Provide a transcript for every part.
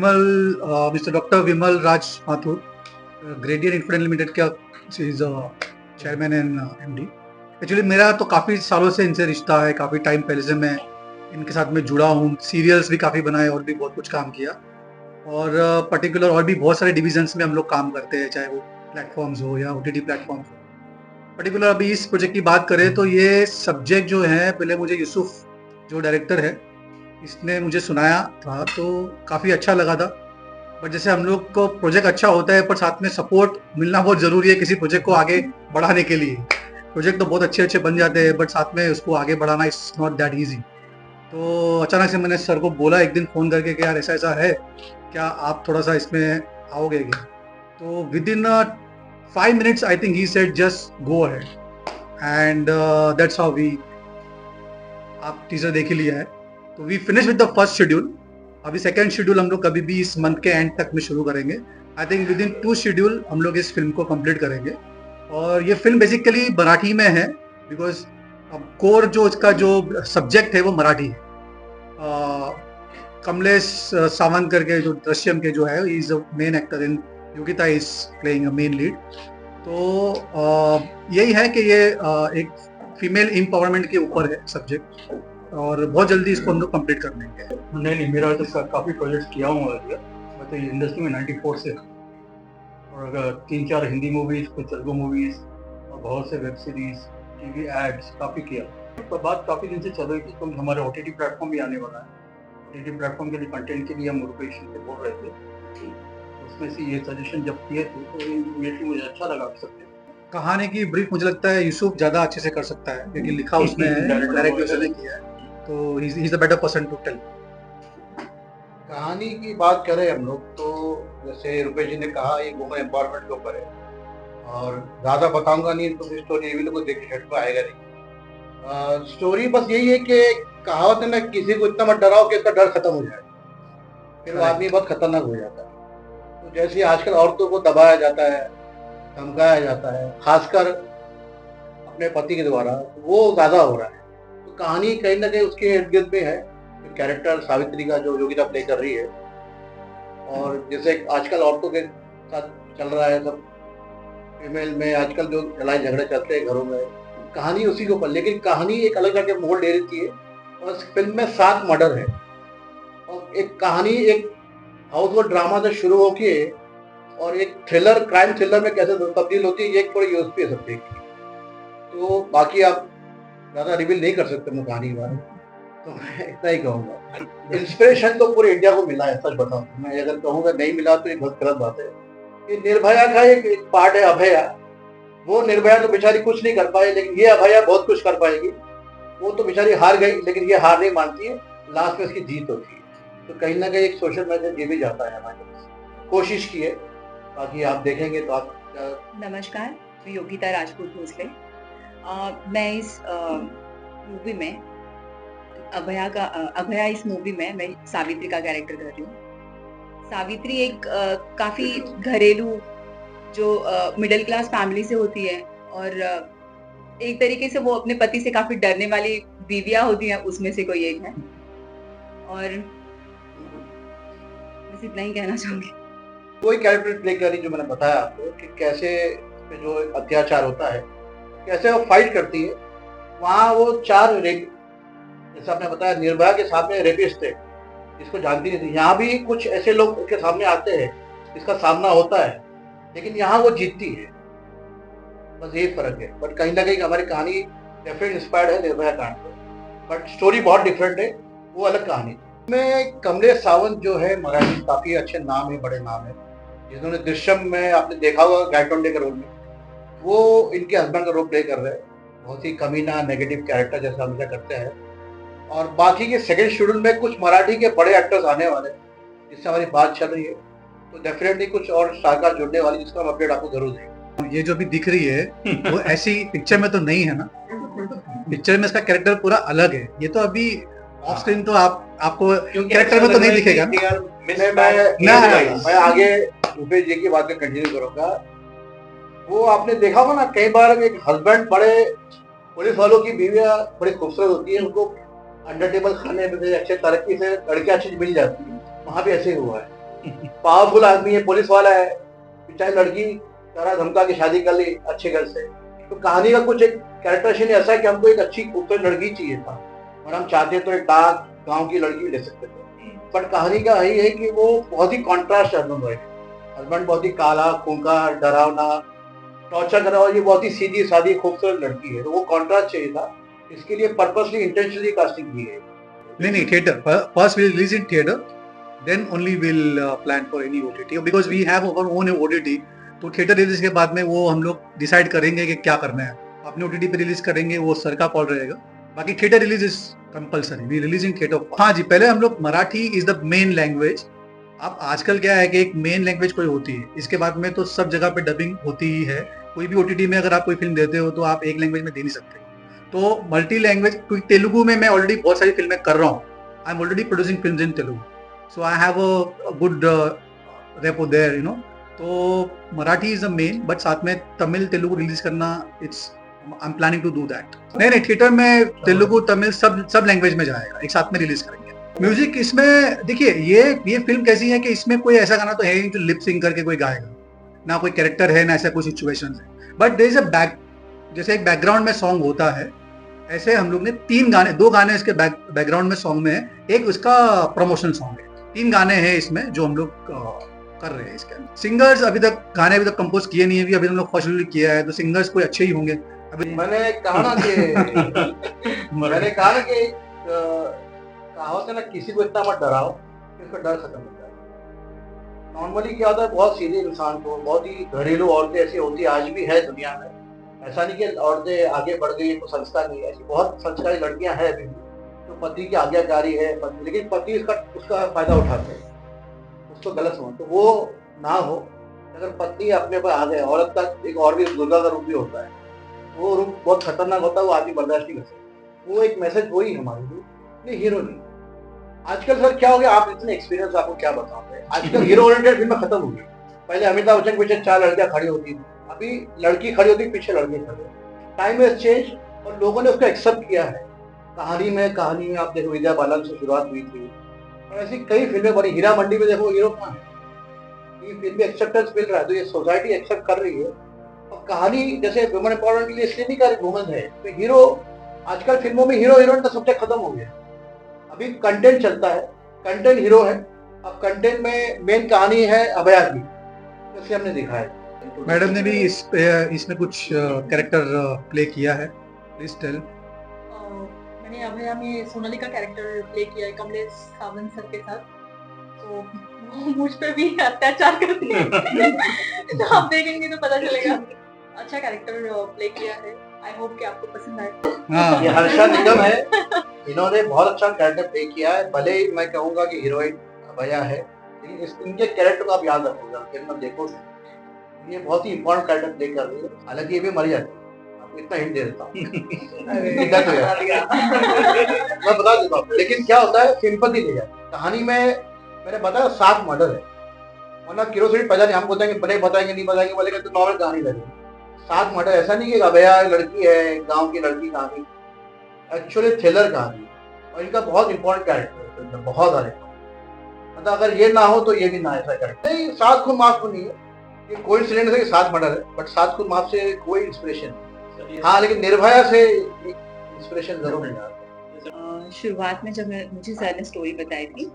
विमल, mister doctor विमल राज Mathur, gradient infotech limited का is chairman and MD. Actually मेरा तो काफ़ी सालों से इनसे रिश्ता है, काफ़ी टाइम पहले से मैं इनके साथ में जुड़ा हूँ। सीरियल्स भी काफ़ी बनाए और भी बहुत कुछ काम किया, और पर्टिकुलर और भी बहुत सारे डिविजन्स में हम लोग काम करते हैं, चाहे वो प्लेटफॉर्म्स हो या ओटीटी प्लेटफॉर्म्स हो। पर्टिकुलर अभी इस प्रोजेक्ट की बात करें तो ये सब्जेक्ट जो है, पहले मुझे यूसुफ जो डायरेक्टर है इसने मुझे सुनाया था तो काफ़ी अच्छा लगा था। बट जैसे हम लोग को प्रोजेक्ट अच्छा होता है पर साथ में सपोर्ट मिलना बहुत ज़रूरी है किसी प्रोजेक्ट को आगे बढ़ाने के लिए। प्रोजेक्ट तो बहुत अच्छे अच्छे बन जाते हैं बट साथ में उसको आगे बढ़ाना इट्स नॉट दैट ईजी। तो अचानक से मैंने सर को बोला एक दिन फ़ोन करके कि यार ऐसा ऐसा है, क्या आप थोड़ा सा इसमें आओगे क्या? तो within 5 minutes I think he said just go ahead, and that's how we, आप टीजर देख ही लिया है। तो we finish with the first schedule. अभी सेकंड शेड्यूल हम लोग कभी भी इस मंथ के एंड तक में शुरू करेंगे। I think with in 2 schedule हम लोग इस फिल्म को कंप्लीट करेंगे। और ये फिल्म बेसिकली मराठी में है, बिकॉज अब कोर जो इसका जो सब्जेक्ट है वो मराठी है। कमलेश सावंत करके जो दृश्यम के जो है, is a main actor in, Yogita is playing a main lead. तो यही है कि ये एक फीमेल एम्पावरमेंट के ऊपर है सब्जेक्ट, और बहुत जल्दी इसको हम लोग कंप्लीट कर लेंगे। नहीं, मेरा तो काफ़ी प्रोजेक्ट किया हूँ मैं तो इंडस्ट्री में 94 से, और अगर 3-4 हिंदी मूवीज़, कुछ तेलुगु मूवीज़ और बहुत से वेब सीरीज़, टीवी एड्स काफ़ी किया। तो बात काफ़ी दिन से चल रही थी, तो हमारे ओटीटी प्लेटफॉर्म भी आने वाला है। ओटीटी प्लेटफॉर्म के लिए कंटेंट के लिए हम रुपेश से बोल रहे थे, उसमें से ये सजेशन जब किए थे तो इमीडिएटली मुझे अच्छा लगा सकते। कहानी की ब्रीफ मुझे लगता है यूसुफ ज़्यादा अच्छे से कर सकता है क्योंकि लिखा उसने है, डायरेक्ट उसने किया है, तो he is the better person to tell. कहानी की बात करें हम लोग तो जैसे रुपेश जी ने कहा, ये वुमेन एम्पावरमेंट के ऊपर है, और ज़्यादा बताऊंगा नहीं तो स्टोरी भी लोग देख के हेड आएगा नहीं। स्टोरी बस यही है कि कहावत है ना, किसी को इतना मत डराओ कि इसका डर खत्म हो जाए, फिर वो आदमी बहुत खतरनाक हो जाता है। तो जैसे आजकल औरतों को दबाया जाता है, धमकाया जाता है, खासकर अपने पति के द्वारा, वो ज़्यादा हो रहा है। तो कहानी कहीं ना कहीं उसके इर्द गिर्द में है। कैरेक्टर सावित्री का जो योगिता प्ले कर रही है, और जैसे आजकल औरतों के साथ चल रहा है सब, फीमेल में आजकल जो लड़ाई झगड़े चलते हैं घरों में, कहानी उसी के ऊपर, लेकिन कहानी एक अलग करके मोड़ ले रही है। और इस फिल्म में 7 मर्डर है, और एक कहानी एक हाउसफुल ड्रामा से शुरू होके और एक थ्रिलर, क्राइम थ्रिलर में कैसे तब्दील होती है, ये एक थोड़ी यूएसपी है सबसे। तो बाकी आप ज़्यादा रिवील नहीं कर सकते मैं कहानी के बारे में, तो मैं इतना ही कहूँगा। इंस्पिरेशन तो पूरे इंडिया को मिला है, सच बताऊँ मैं, अगर कहूँगा नहीं मिला तो ये बहुत गलत बात है। ये निर्भया का एक पार्ट है, अभया। वो निर्भया तो बेचारी कुछ नहीं कर पाई, लेकिन ये अभया बहुत कुछ कर पाएगी। वो तो बेचारी हार गई, लेकिन ये हार नहीं मानती है, लास्ट में उसकी जीत होती है। तो कहीं ना कहीं एक सोशल मैसेज ये भी जाता है हमारे पास, कोशिश की है, बाकी आप देखेंगे तो आप। नमस्कार, मैं योगिता राजपूत भोसले। मैं इस मूवी में अभया इस मूवी में मैं सावित्री का कैरेक्टर कर रही हूँ। सावित्री एक काफ़ी घरेलू जो मिडिल क्लास फैमिली से होती है, और एक तरीके से वो अपने पति से काफ़ी डरने वाली बीवियाँ होती हैं, उसमें से कोई एक है। और बस इतना ही कहना चाहूँगी। कोई कैरेक्टर प्ले करी जो मैंने बताया आपको कि कैसे पे जो अत्याचार होता है, कैसे वो फाइट करती है। वहाँ वो 4 रेप, जैसा आपने बताया, निर्भया के सामने रेपिस्ट थे, इसको जानती नहीं थी। यहाँ भी कुछ ऐसे लोग उसके सामने आते हैं, इसका सामना होता है, लेकिन यहाँ वो जीतती है, बस यही फर्क है। बट कहीं ना कहीं हमारी कहानी डेफिनेटली इंस्पायर्ड है निर्भया कांड पर, बट स्टोरी बहुत डिफरेंट है, वो अलग कहानी। में कमलेश सावंत जो है मराठी, काफ़ी अच्छे नाम है, बड़े नाम है, जिन्होंने दृश्यम में आपने देखा होगा गायटोंडे के रोल में, वो इनके हस्बैंड का रोल प्ले कर रहे हैं। बहुत ही कमीना नेगेटिव कैरेक्टर जैसा हमेशा करते हैं। और बाकी के सेकंड शेड्यूल में कुछ मराठी के बड़े एक्टर्स आने वाले हैं, जिससे हमारी बात चल रही है, तो डेफिनेटली कुछ और स्टार जुड़ने वाली, जिसका हम अपडेट आपको जरूर देंगे। ये जो भी दिख रही है वो ऐसी पिक्चर में तो नहीं है ना, पिक्चर में इसका कैरेक्टर पूरा अलग है। ये तो अभी ऑफ स्क्रीन तो आपको कैरेक्टर में तो नहीं दिखेगा मैं आगे रुपेश जी की बात में कंटिन्यू करूंगा। वो आपने देखा होगा ना, कई बार एक हस्बैंड, बड़े पुलिस वालों की बीवियां बड़ी खूबसूरत होती है, उनको अंडर टेबल खाने में अच्छे तरीके से लड़कियां अच्छी मिल जाती है, वहाँ भी ऐसे ही हुआ है। पावरफुल आदमी है, पुलिस वाला है, चाहे लड़की डरा धमका के शादी कर ली अच्छे घर से, तो कहानी का कुछ एक कैरेक्टरेशन ऐसा है कि हमको एक अच्छी खूबसूरत लड़की चाहिए था, और हम चाहते तो एक डार्क गांव की लड़की भी ले सकते थे, बट कहानी का यही है कि वो बहुत ही कॉन्ट्रास्ट हस्बैंड है। हस्बैंड बहुत ही काला खूंखार डरावना टॉर्चर करा, और ये बहुत ही सीधी सादी खूबसूरत लड़की है, तो वो कॉन्ट्रास्ट चाहिए था, इसके लिए पर्पसली इंटेंशनली कास्टिंग की है। नहीं, theatre first will release in theatre, then only we'll plan for any OTT because we have our own OTT। तो थिएटर रिलीज के बाद में वो हम लोग डिसाइड करेंगे कि क्या करना है, अपने OTT पे रिलीज करेंगे, वो सर का कॉल रहेगा। बाकी theatre release is compulsory, we release in theatre. हाँ जी, पहले हम लोग Marathi is the main language. अब आजकल क्या है कि एक मेन लैंग्वेज कोई होती है, इसके बाद में तो सब जगह पे डबिंग होती ही है। कोई भी OTT में अगर आप कोई फिल्म देते हो तो आप एक लैंग्वेज में दे नहीं सकते, तो मल्टी लैंग्वेज। क्योंकि तेलुगु में मैं ऑलरेडी बहुत सारी फिल्में कर रहा हूँ, I am already producing film in Telugu, so I have a good repo there, you know। तो Marathi is the main, but साथ में तमिल तेलुगु रिलीज करना, it's I am planning to do that. नहीं, थिएटर में तेलुगु तमिल सब लैंग्वेज में जाएगा, एक साथ में रिलीज करेंगे। म्यूजिक इसमें देखिए, ये फिल्म कैसी है कि इसमें कोई ऐसा गाना तो है नहीं जो लिप सिंग करके कोई गाएगा, ना कोई कैरेक्टर है, ना ऐसा कोई सिचुएशन है, बट देयर इज अ जैसे एक बैकग्राउंड में सॉन्ग होता है, ऐसे हम लोग ने 2 गाने इसके बैकग्राउंड में सॉन्ग में है। एक उसका प्रमोशन सॉन्ग है, 3 गाने हैं इसमें जो हम लोग कर रहे हैं। इसके सिंगर्स अभी तक कंपोज किए नहीं है, अभी हम लोग फर्स्ट किया है, तो सिंगर्स कोई अच्छे ही होंगे। अभी मैंने कहा ना कि कहावत है ना, किसी को इतना मत डराओ कि उसका डर खत्म हो जाए। नॉर्मली क्या होता है, बहुत सीधे इंसान को, बहुत ही घरेलू औरतें ऐसी होती है, आज भी है दुनिया में। ऐसा नहीं कि औरतें आगे बढ़ गई है तो संस्कार नहीं है, ऐसी बहुत संस्कारी लड़कियां हैं अभी भी, तो पति की आज्ञाकारी है, लेकिन पति उसका फायदा उठाते हैं, उसको गलत समझ, तो वो ना हो। अगर पत्नी अपने पर आ गए, औरत का एक और भी दुर्गा का रूप भी होता है, वो रूप बहुत खतरनाक होता है, वो आदमी बर्दाश्त नहीं कर सकता। वो एक मैसेज वही हमारे लिए, हीरो नहीं। आजकल सर क्या हो गया, आप इतने एक्सपीरियंस, आपको क्या बताओगे, आजकल हीरो ओरिएंटेड फिल्में खत्म हो गई। पहले अमिताभ बच्चन के पीछे 4 लड़कियां खड़ी होती थी, अभी लड़की खड़ी होती, पीछे लड़के खड़े होते। टाइम हैज चेंज और लोगों ने उसको एक्सेप्ट किया है। कहानी में आप देखो, विद्या बालन से शुरुआत हुई थी, और ऐसी कई फिल्में बनी। हीरा मंडी में देखो, हीरो कहाँ है, ये फिल्म एक्सेप्टेंस मिल रहा है, तो ये सोसाइटी एक्सेप्ट कर रही है। और कहानी जैसे वुमेन एम्पावरमेंट के लिए इसलिए नहीं कर रही, वुमेन है तो हीरो। आजकल फिल्मों में हीरो हीरोइन का सब्जेक्ट खत्म हो गया, अभी कंटेंट चलता है, कंटेंट हीरो है। अब कंटेंट में मेन कहानी है अभया की, जैसे हमने देखा है। मैडम ने भी इसमें कुछ कैरेक्टर प्ले किया है, प्लीज टेल। मैंने अभया में सोनाली का कैरेक्टर प्ले किया है कमलेश सावंत सर के साथ, तो वो मुझ पे भी अत्याचार करते हैं तो आप देखेंगे तो पता चलेगा। अच्छा कैरेक्टर प्ले किया है, आई होप कि आपको पसंद आए। हाँ, ये हर्षा निगम है, इन्होंने बहुत अच्छा कैरेक्टर प्ले किया है। भले ही मैं कहूँगा कि हीरोइन अभया है, लेकिन इनके कैरेक्टर को आप याद रखोगे, फिल्म देखो, ये बहुत ही इंपॉर्टेंट कैरेक्टर प्ले कर रही है। हालांकि ये भी मर जाती है, आपको इतना हिंट दे देता हूँ मैं बता देता हूँ। लेकिन क्या होता है, सिंपैथी ले जाती है कहानी में। मैंने बताया 7 मर्डर है, वरना क्यूरोसिटी पैदा नहीं, हम बोलेंगे भले बताएंगे नहीं बताएंगे, बोलेंगे तो नॉर्मल कहानी लगेगी। 7 मर्डर, ऐसा नहीं कि अभया लड़की है, गाँव की लड़की कहानी, एक्चुअली थ्रिलर कहानी। और इनका बहुत इंपॉर्टेंट कैरेक्टर है, बहुत सारे, मतलब अगर ये ना हो तो ये भी ना, ऐसा कैरेक्टर नहीं। 7 खून माफ नहीं है, ये कोइंसिडेंस है कि 7 मर्डर है, बट 7 खून माफ से कोई इंस्पिरेशन नहीं। हाँ, लेकिन निर्भया से इंस्पिरेशन जरूर मिला। शुरुआत में जब मुझे सर ने स्टोरी बताई थी,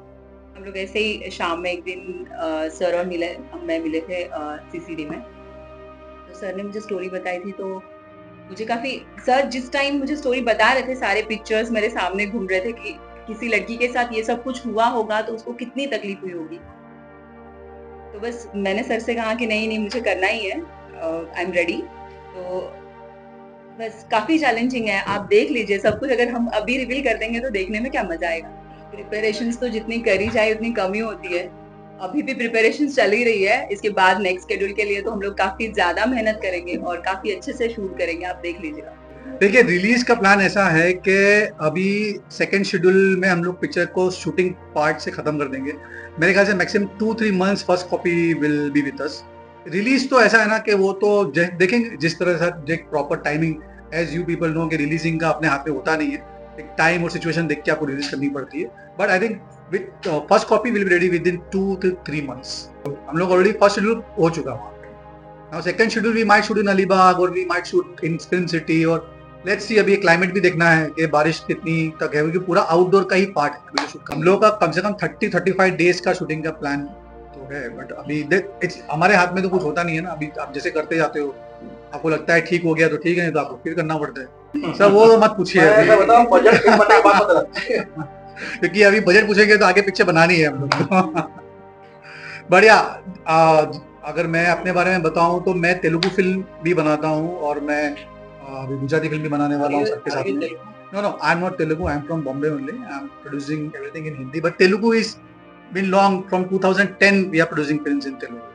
हम लोग ऐसे ही शाम में एक दिन सर और मैं मिले थे CCD में, तो सर ने मुझे स्टोरी बताई थी। तो मुझे काफी, सर जिस टाइम मुझे स्टोरी बता रहे थे, सारे पिक्चर्स मेरे सामने घूम रहे थे कि किसी लड़की के साथ ये सब कुछ हुआ होगा तो उसको कितनी तकलीफ हुई होगी। तो बस मैंने सर से कहा कि नहीं मुझे करना ही है, आई एम रेडी। तो बस काफी चैलेंजिंग है, आप देख लीजिए सब कुछ। अगर हम अभी रिवील कर देंगे तो देखने में क्या मजा आएगा। प्रिपरेशंस तो जितनी करी जाए उतनी कम ही होती है। अभी भी प्रिपरेशंस चल ही रही है, इसके बाद नेक्स्ट शेड्यूल के लिए तो हम लोग काफी ज्यादा मेहनत करेंगे और काफी अच्छे से शूट करेंगे, आप देख लीजिएगा। देखिए, रिलीज का प्लान ऐसा है कि अभी सेकेंड शेड्यूल में हम लोग पिक्चर को शूटिंग पार्ट से खत्म कर देंगे। मेरे ख्याल से maximum 2-3 months first copy will be with us. Release तो ऐसा है ना कि वो तो देखेंगे जिस तरह से एक proper timing, as you people know कि रिलीजिंग का अपने हाथ में होता नहीं है, एक टाइम और सिचुएशन देख के आपको रिलीज करनी पड़ती है. But I think with first copy will be ready with in 2 to 3 months. हम लोग ऑलरेडी फर्स्ट शेड्यूल हो चुका है वहाँ पे. Now second schedule we might shoot in Alibag और we might shoot in film city. और लेट्स सी, अभी क्लाइमेट भी देखना है कि बारिश कितनी तक है, क्योंकि पूरा आउटडोर का ही पार्ट है शूट. हम लोगों का कम से कम 30-35 डेज का शूटिंग का प्लान तो है. बट अभी हमारे हाथ में तो कुछ होता नहीं है ना. अभी आप जैसे करते जाते हो, आपको लगता है ठीक हो गया तो ठीक है, नहीं तो आपको फिर करना पड़ता है. सर वो तो मत पूछिए मैं बताऊं, बजट फिल्म बनने के बाद पता लगता है. क्योंकि अभी बजट पूछेंगे तो आगे पीछे बनानी है हम लोग को. बढ़िया. अगर मैं अपने बारे में बताऊं तो मैं तेलुगु फिल्म भी बनाता हूं और मैं अभी गुजराती फिल्म भी बनाने वाला हूं सबके साथ में. No, I am not Telugu. I am from Bombay only. I am producing everything in Hindi. But Telugu is been long. From 2010 we are producing films in Telugu.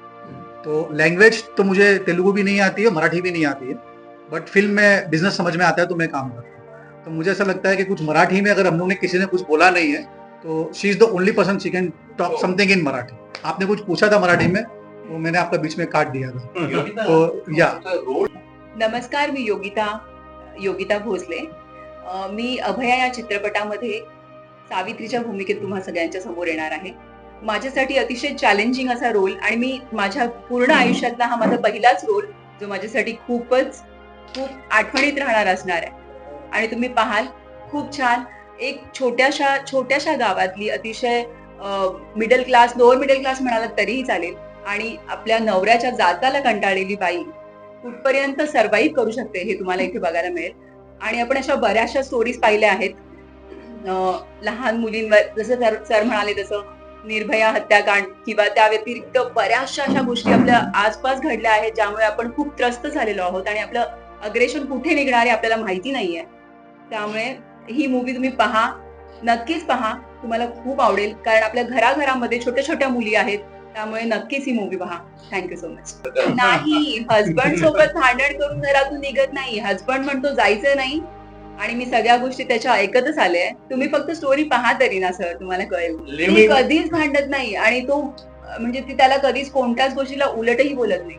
तो लैंग्वेज तो मुझे तेलुगु भी नहीं आती है, मराठी भी नहीं आती है. बट फिल्म में बिजनेस समझ में आता है तो मैं काम करता हूँ. तो मुझे ऐसा लगता है कि कुछ मराठी में अगर हम लोग ने किसी ने कुछ बोला नहीं है तो she is the only person she can talk something in Marathi. आपने कुछ पूछा था मराठी में तो मैंने आपका बीच में काट दिया था. तो या नमस्कार, मी योगिता भोसले. मी अभया या चित्रपटामध्ये सावित्रीच्या भूमिकेत तुम्हा सगळ्यांच्या समोर येणार आहे. माझ्यासाठी अतिशय चॅलेंजिंग असा रोल आणि मी माझ्या पूर्ण आयुष्यातला हा माझा पहिलाच रोल जो माझ्यासाठी खूप आठवणीत राहणार असणार आहे. आणि तुम्ही पाहाल खूप छान एक छोट्याशा गावातली अतिशय middle class, lower middle class म्हणालात तरीही चालेल, आणि आपल्या नवऱ्याच्या जाचाला कंटाळलेली बाई कुठपर्यंत सर्वाईव्ह करू शकते हे तुम्हाला इथे बघायला मिळेल. आणि आपण अशा बऱ्याचशा स्टोरीज पाहिल्या आहेत लहान मुलींवर, जसं सर म्हणाले तसं निर्भया हत्याकांड किंवा त्या व्यतिरिक्त बऱ्याचशा अशा गोष्टी आपल्या आसपास घडल्या आहेत ज्यामुळे आपण खूप त्रस्त झालेलो आहोत आणि आपलं अग्रेशन कुठे निघणार आहे आपल्याला माहिती नाहीये. त्यामुळे ही मूवी तुम्ही पहा, नक्कीच पहा, तुम्हाला खूप आवडेल. कारण आपल्या घराघरामध्ये छोट्या मुली आहेत, त्यामुळे नक्कीच ही मूवी पहा. Thank you so much. नाही, हजबंड सोबत भांडण करून घरातून निघत नाही. हजबंड म्हणतो जायचं नाही आणि मी सगळ्या गोष्टी त्याच्या ऐकतच आले. तुम्ही फक्त स्टोरी पहा तरी ना सर, तुम्हाला कळेल. ती कधीच भांडत नाही आणि तो म्हणजे ती त्याला कधीच कोणत्याच गोष्टीला उलटही बोलत नाही.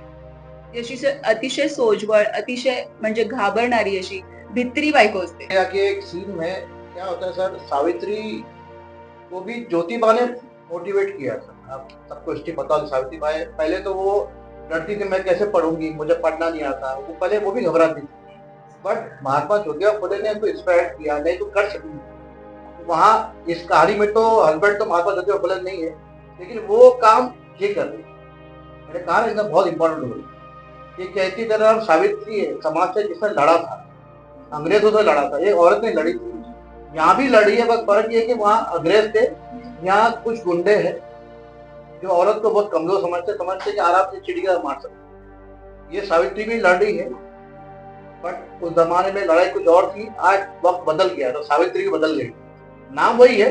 अशी अतिशय सोजवळ, अतिशय म्हणजे घाबरणारी अशी भित्री बायको असते. एक सीन में क्या होता है सर, सावित्री को भी ज्योतिबा ने मोटिवेट किया था. आप सबको हिस्ट्री पता है. सावित्री बाई पहले तो वो डरती थी, मैं कैसे पढ़ूंगी, मुझे पढ़ना नहीं आता. वो पहले वो भी घबराती थी. बट महात्मा ज्योतिबा फुले ने उनको इंस्पायर किया, नहीं तो कर सकती. वहाँ इस कहानी में तो हस्बैंड तो महात्मा ज्योतिबा फुले नहीं है, लेकिन वो काम ये कर रही. मैंने कहा ना, बहुत इंपॉर्टेंट हो रही. ये कहती तरह सावित्री है, समाज से जिसने लड़ा था, अंग्रेजों से लड़ा था, ये औरत ने लड़ी थी. यहाँ भी लड़ी है, बस फर्क ये कि वहाँ अंग्रेज थे, यहाँ कुछ गुंडे हैं जो औरत को बहुत कमजोर समझते कि आराम से चिड़िया मार सकते. ये सावित्री भी लड़ रही है, बट उस जमाने में लड़ाई कुछ और थी. आज वक्त बदल गया, तो सावित्री भी बदल गई. नाम वही है,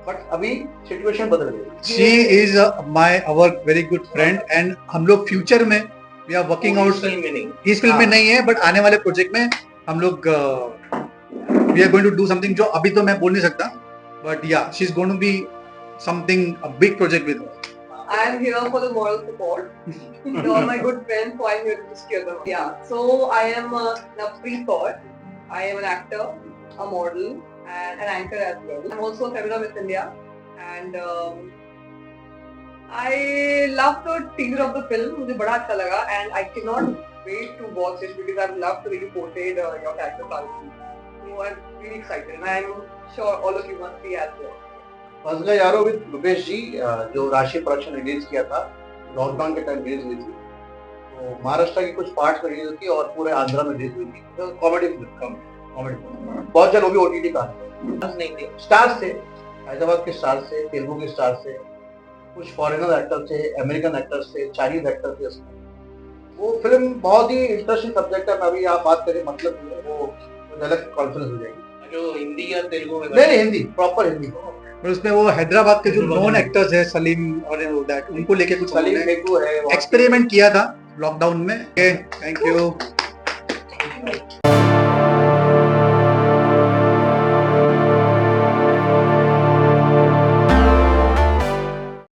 बट अभी सिचुएशन बदल गई. She is our very good friend and हम लोग फ्यूचर में वी आर वर्किंग आउट. इस फिल्म में नहीं है, बट आने वाले प्रोजेक्ट में हम लोग we are going to do something जो अभी तो मैं बोल नहीं सकता. But yeah, she is going to be something, a big project with her. I am here for the moral support. They're all my good friends, so I'm here to just cheer them up. Yeah, so I am Nappreet Kaur. I am an actor, a model, and an anchor as well. I'm also a Femina Miss India, and I loved the teaser of the film. मुझे बड़ा अच्छा लगा, and I cannot wait to watch it because I've loved the way you portrayed your character Savitri. So I'm really excited, and I'm sure all of you must be as well. फंस गए यारो with Rupesh जी, जो राशि production release किया था, lockdown के time release हुई थी. तो महाराष्ट्र की कुछ पार्ट्स में रिलीज हुई थी और पूरे आंध्रा में रिलीज हुई थी. तो कॉमेडी बहुत जल्द वो भी OTT का नहीं थे. स्टार्स थे, हैदराबाद के स्टार्स थे, तेलुगु के स्टार्स थे, कुछ फॉरेनर एक्टर थे, अमेरिकन एक्टर्स थे, चाइनीज एक्टर थे उसमें. वो फिल्म बहुत ही इंटरेस्टिंग सब्जेक्ट है. मैं अभी आप बात करें मतलब वो अलग कॉन्फ्रेंस हो जाएगी. जो हिंदी या तेलुगु में? नहीं, हिंदी, प्रॉपर हिंदी. और उसमें वो हैदराबाद के जो नॉन एक्टर्स है सलीम और दैट, उनको लेके कुछ सलीम है, एक्सपेरिमेंट किया था लॉकडाउन में. Thank you.